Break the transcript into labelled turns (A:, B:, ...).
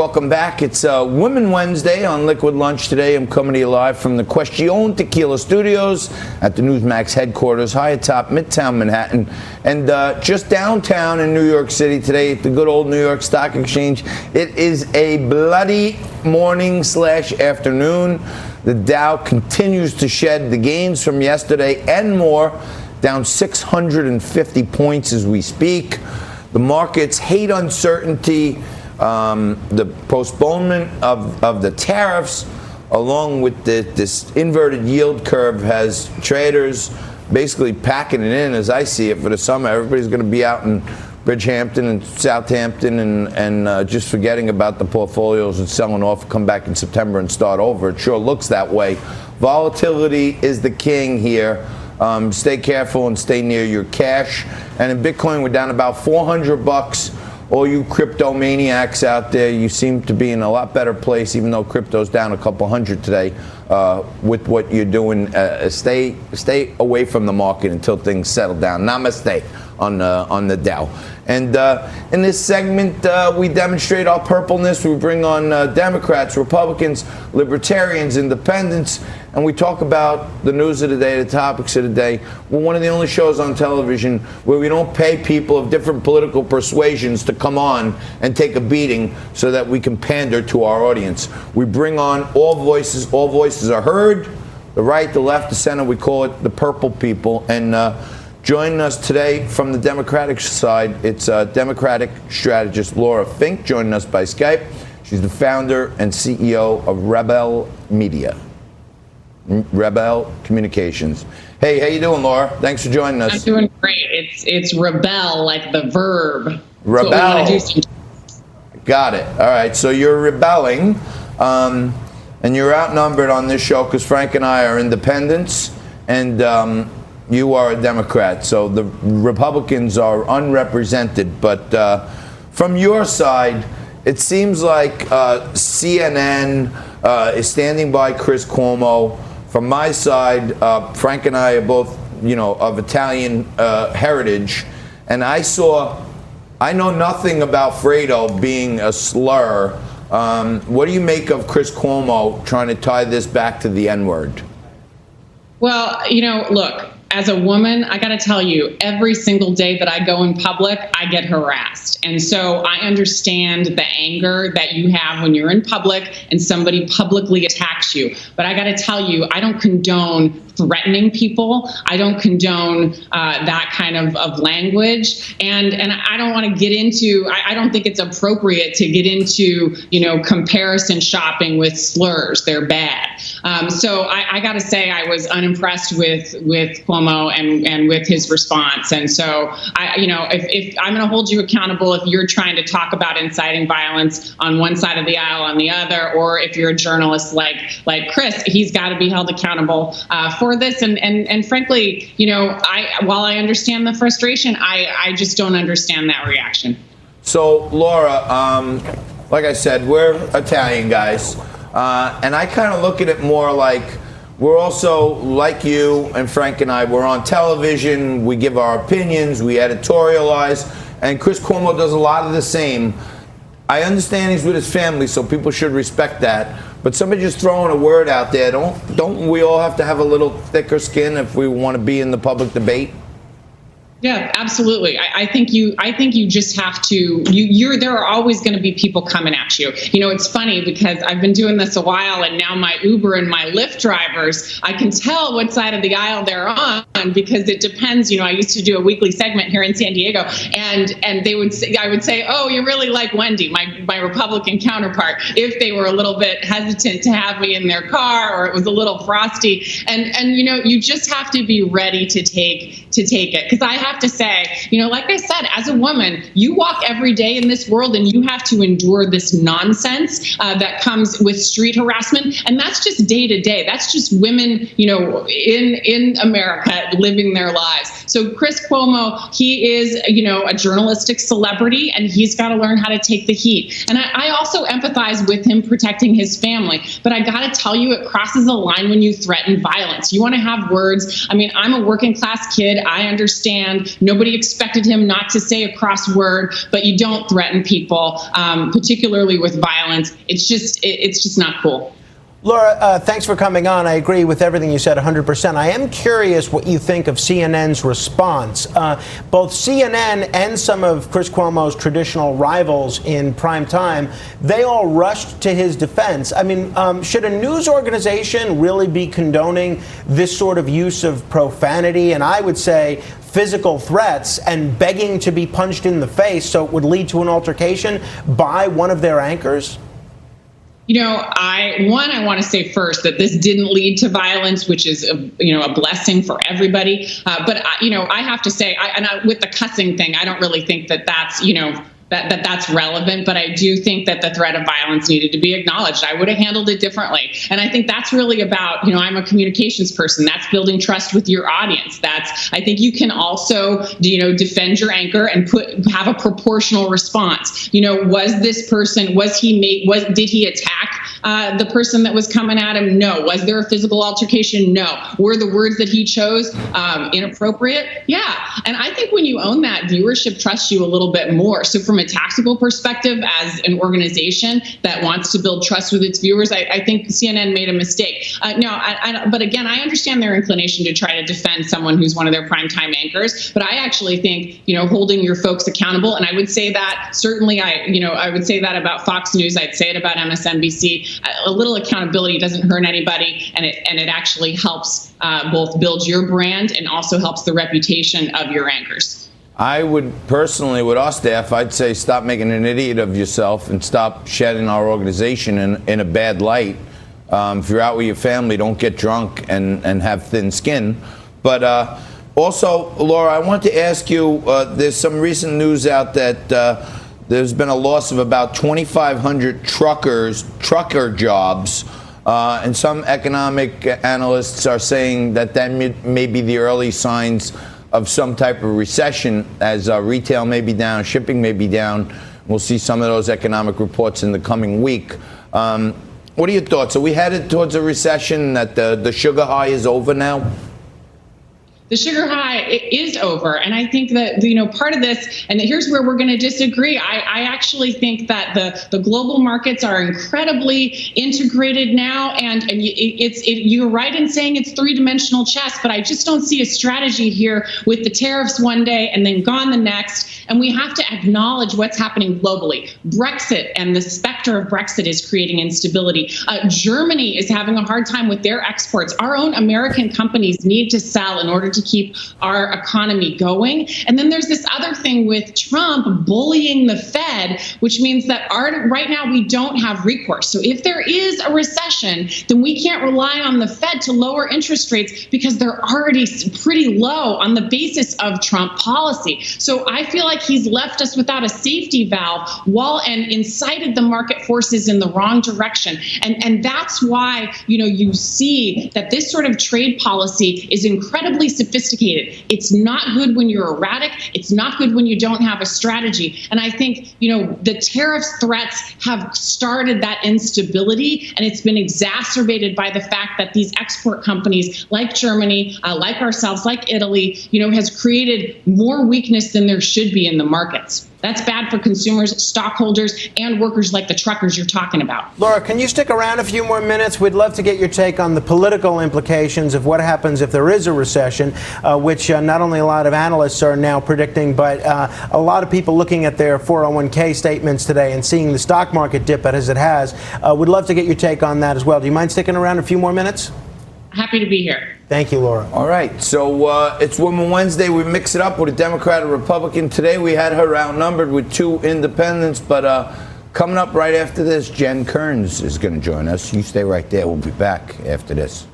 A: welcome back. It's Women Wednesday on Liquid Lunch today. I'm coming to you live from the Question Tequila Studios at the Newsmax headquarters, high atop Midtown Manhattan, and just downtown in New York City today at the good old New York Stock Exchange. It is a bloody morning/afternoon. The Dow continues to shed the gains from yesterday and more, down 650 points as we speak. The markets hate uncertainty. The postponement of the tariffs, along with this inverted yield curve, has traders basically packing it in, as I see it, for the summer. Everybody's going to be out in Bridgehampton and Southampton and just forgetting about the portfolios and selling off, come back in September and start over. It sure looks that way. Volatility is the king here. Stay careful and stay near your cash. And in Bitcoin, we're down about $400. All you crypto maniacs out there, you seem to be in a lot better place, even though crypto's down a couple hundred today. With what you're doing, stay away from the market until things settle down. Namaste on the Dow. And in this segment, we demonstrate our purpleness. We bring on Democrats, Republicans, Libertarians, Independents, and we talk about the news of the day, the topics of the day. We're one of the only shows on television where we don't pay people of different political persuasions to come on and take a beating so that we can pander to our audience. We bring on all voices. All voices are heard. The right, the left, the center. We call it the purple people. And joining us today from the Democratic side, it's Democratic strategist Laura Fink, joining us by Skype. She's the founder and CEO of Rebel Communications. Hey, how you doing, Laura? Thanks for joining us.
B: I'm doing great. It's rebel, like the verb.
A: Rebel. Got it. All right. So you're rebelling, and you're outnumbered on this show because Frank and I are independents, and you are a Democrat. So the Republicans are unrepresented. But from your side, it seems like CNN is standing by Chris Cuomo. From my side, Frank and I are both, of Italian heritage, and I know nothing about Fredo being a slur. What do you make of Chris Cuomo trying to tie this back to the N-word?
B: Well, look, as a woman, I got to tell you, every single day that I go in public, I get harassed. And so I understand the anger that you have when you're in public and somebody publicly attacks you. But I got to tell you, I don't condone threatening people. I don't condone that kind of language. And I don't want to get into, I don't think it's appropriate to get into, comparison shopping with slurs. They're bad. So I got to say I was unimpressed with Cuomo and with his response. And so if I'm going to hold you accountable if you're trying to talk about inciting violence on one side of the aisle, on the other, or if you're a journalist like Chris, he's got to be held accountable for this. And frankly, while I understand the frustration, I just don't understand that reaction.
A: So Laura, like I said, we're Italian guys. And I kind of look at it more like we're also, like you and Frank and I, we're on television, we give our opinions, we editorialize, and Chris Cuomo does a lot of the same. I understand he's with his family, so people should respect that. But somebody just throwing a word out there, don't we all have to have a little thicker skin if we want to be in the public debate?
B: Yeah, absolutely. I think you just have to. There are always going to be people coming at you. It's funny because I've been doing this a while, and now my Uber and my Lyft drivers, I can tell what side of the aisle they're on because it depends. I used to do a weekly segment here in San Diego, and I would say, oh, you really like Wendy, my Republican counterpart, if they were a little bit hesitant to have me in their car or it was a little frosty, and you just have to be ready to take it because I have to say, like I said, as a woman, you walk every day in this world and you have to endure this nonsense that comes with street harassment. And that's just day to day. That's just women, in America living their lives. So Chris Cuomo, he is, a journalistic celebrity, and he's got to learn how to take the heat. And I also empathize with him protecting his family. But I got to tell you, it crosses a line when you threaten violence. You want to have words. I mean, I'm a working class kid. I understand. Nobody expected him not to say a cross word, but you don't threaten people, particularly with violence. It's just not cool.
C: Laura, thanks for coming on. I agree with everything you said 100%. I am curious what you think of CNN's response. Both CNN and some of Chris Cuomo's traditional rivals in prime time, they all rushed to his defense. I mean, should a news organization really be condoning this sort of use of profanity and, I would say, physical threats and begging to be punched in the face so it would lead to an altercation by one of their anchors?
B: You know, I want to say first that this didn't lead to violence, which is a blessing for everybody. But I have to say, with the cussing thing, I don't really think that that's that's relevant. But I do think that the threat of violence needed to be acknowledged. I would have handled it differently. And I think that's really about, I'm a communications person. That's building trust with your audience. I think you can also, defend your anchor and have a proportional response. Was this person, did he attack the person that was coming at him? No. Was there a physical altercation? No. Were the words that he chose inappropriate? Yeah. And I think when you own that, viewership trusts you a little bit more. So from a tactical perspective, as an organization that wants to build trust with its viewers, I think CNN made a mistake. But again, I understand their inclination to try to defend someone who's one of their primetime anchors. But I actually think, holding your folks accountable, and I would say that certainly I would say that about Fox News. I'd say it about MSNBC. A little accountability doesn't hurt anybody, and it actually helps both build your brand and also helps the reputation of your anchors.
A: I would personally, with our staff, I'd say stop making an idiot of yourself and stop shedding our organization in a bad light. If you're out with your family, don't get drunk and have thin skin. But also, Laura, I want to ask you, there's some recent news out that there's been a loss of about 2,500 trucker jobs. And some economic analysts are saying that may be the early signs of some type of recession, as retail may be down, shipping may be down. We'll see some of those economic reports in the coming week. What are your thoughts? Are we headed towards a recession, that the sugar high is over now?
B: The sugar high is over. And I think that, part of this, and here's where we're going to disagree. I actually think that the global markets are incredibly integrated now. And you're right in saying it's three-dimensional chess, but I just don't see a strategy here with the tariffs one day and then gone the next. And we have to acknowledge what's happening globally. Brexit and the specter of Brexit is creating instability. Germany is having a hard time with their exports. Our own American companies need to sell in order to keep our economy going. And then there's this other thing with Trump bullying the Fed, which means that right now we don't have recourse. So if there is a recession, then we can't rely on the Fed to lower interest rates because they're already pretty low on the basis of Trump policy. So I feel like he's left us without a safety valve and incited the market forces in the wrong direction. And that's why, you see that this sort of trade policy is incredibly sophisticated. It's not good when you're erratic. It's not good when you don't have a strategy. And I think, the tariff threats have started that instability, and it's been exacerbated by the fact that these export companies like Germany, like ourselves, like Italy, has created more weakness than there should be in the markets. That's bad for consumers, stockholders, and workers like the truckers you're talking about.
C: Laura, can you stick around a few more minutes? We'd love to get your take on the political implications of what happens if there is a recession, which not only a lot of analysts are now predicting, but a lot of people looking at their 401k statements today and seeing the stock market dip as it has. We'd love to get your take on that as well. Do you mind sticking around a few more minutes?
B: Happy to be here.
C: Thank you, Laura.
A: All right. So it's Women Wednesday. We mix it up with a Democrat and Republican. Today we had her outnumbered with two independents. But coming up right after this, Jen Kearns is going to join us. You stay right there. We'll be back after this.